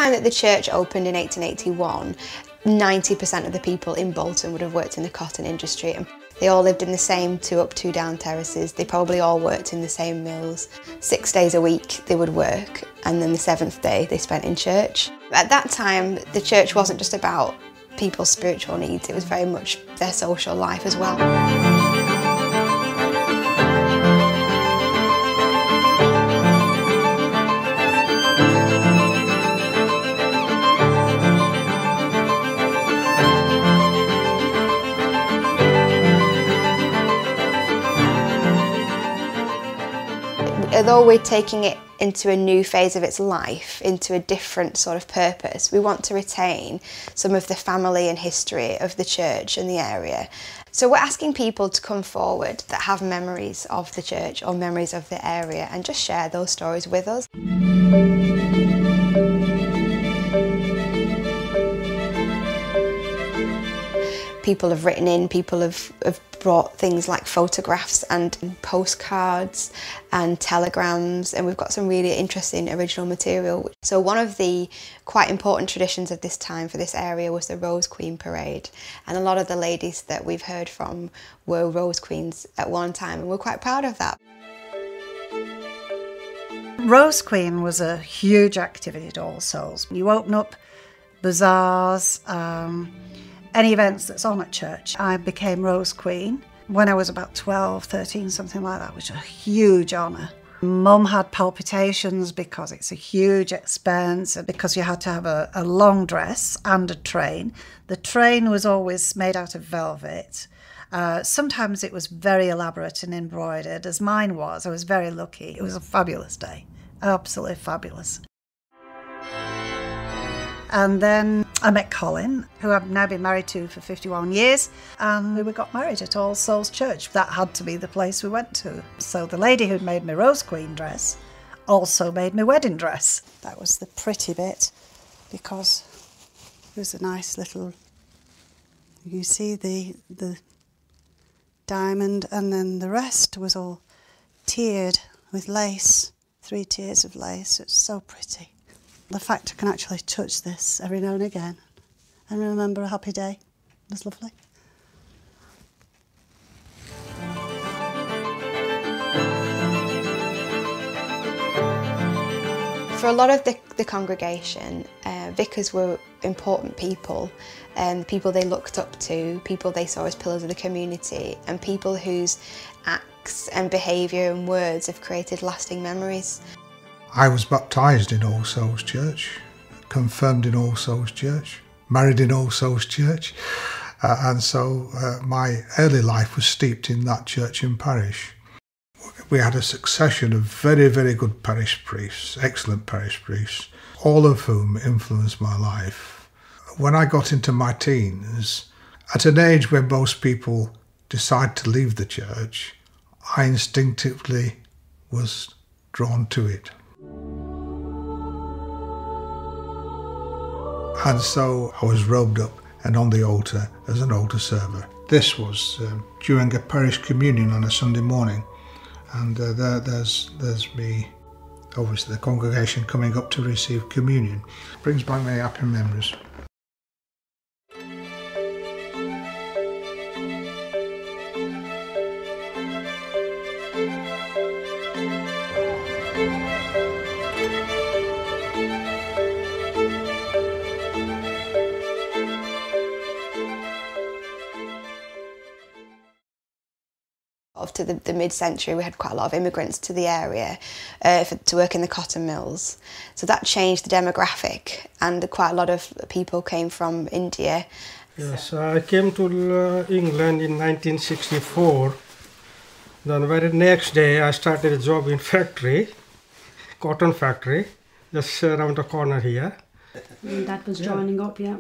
time that the church opened in 1881, 90% of the people in Bolton would have worked in the cotton industry. And they all lived in the same 2 up, 2 down terraces. They probably all worked in the same mills. 6 days a week they would work, and then the 7th day they spent in church. At that time, the church wasn't just about people's spiritual needs, it was very much their social life as well. Although we're taking it into a new phase of its life, into a different sort of purpose, we want to retain some of the family and history of the church and the area. So we're asking people to come forward that have memories of the church or memories of the area and just share those stories with us. People have written in, people have brought things like photographs and postcards and telegrams, and we've got some really interesting original material. So one of the quite important traditions of this time for this area was the Rose Queen Parade, and a lot of the ladies that we've heard from were Rose Queens at one time, and we're quite proud of that. Rose Queen was a huge activity at All Souls. You open up bazaars, any events that's on at church. I became Rose Queen when I was about 12, 13, something like that, which was a huge honour. Mum had palpitations because it's a huge expense and because you had to have a long dress and a train. The train was always made out of velvet. Sometimes it was very elaborate and embroidered, as mine was. I was very lucky. It was a fabulous day, absolutely fabulous. And then I met Colin, who I've now been married to for 51 years, and we got married at All Souls Church. That had to be the place we went to. So the lady who'd made my Rose Queen dress also made my wedding dress. That was the pretty bit, because there's a nice little, you see the diamond, and then the rest was all tiered with lace, 3 tiers of lace. It's so pretty. The fact I can actually touch this every now and again and remember a happy day was lovely. For a lot of the congregation, vicars were important people, people they looked up to, people they saw as pillars of the community, and people whose acts and behaviour and words have created lasting memories. I was baptised in All Souls Church, confirmed in All Souls Church, married in All Souls Church, and so my early life was steeped in that church and parish. We had a succession of very, very good parish priests, excellent parish priests, all of whom influenced my life. When I got into my teens, at an age when most people decide to leave the church, I instinctively was drawn to it. And so I was robed up and on the altar as an altar server. This was during a parish communion on a Sunday morning, and there's me, obviously the congregation coming up to receive communion. Brings back many happy memories. Up to the mid-century, we had quite a lot of immigrants to the area to work in the cotton mills. So that changed the demographic, and quite a lot of people came from India. Yes, I came to England in 1964. Then the very next day I started a job in factory, cotton factory, just around the corner here. And Dad was joining up, yeah.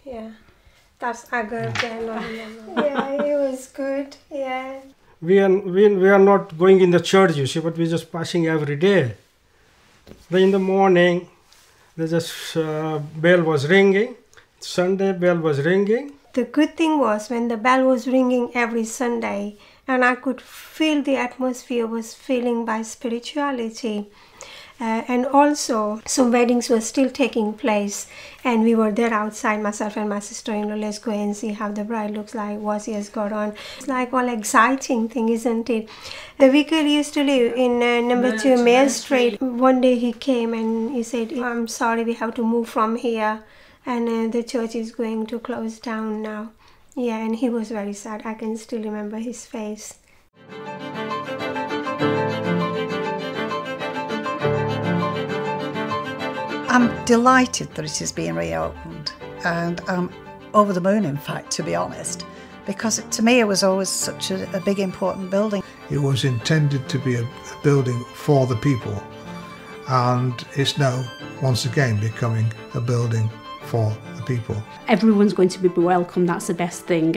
Yeah. That's a good day. Yeah, it was good, yeah. We are not going in the church, you see, but we're just passing every day. Then in the morning, the just bell was ringing. Sunday bell was ringing. The good thing was when the bell was ringing every Sunday, and I could feel the atmosphere was filling by spirituality. And also some weddings were still taking place, and we were there outside, myself and my sister-in-law. Let's go and see how the bride looks like, what she has got on. It's like all exciting thing, isn't it? The vicar used to live in number 2 Mayor Street. One day he came and he said, I'm sorry, we have to move from here, and the church is going to close down now. Yeah, and he was very sad. I can still remember his face. I'm delighted that it is being reopened, and I'm over the moon, in fact, to be honest, because to me it was always such a big important building. It was intended to be a building for the people, and it's now once again becoming a building for the people. Everyone's going to be welcome, that's the best thing,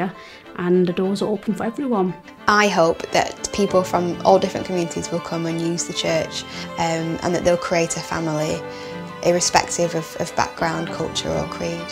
and the doors are open for everyone. I hope that people from all different communities will come and use the church, and that they'll create a family irrespective of background, culture or creed.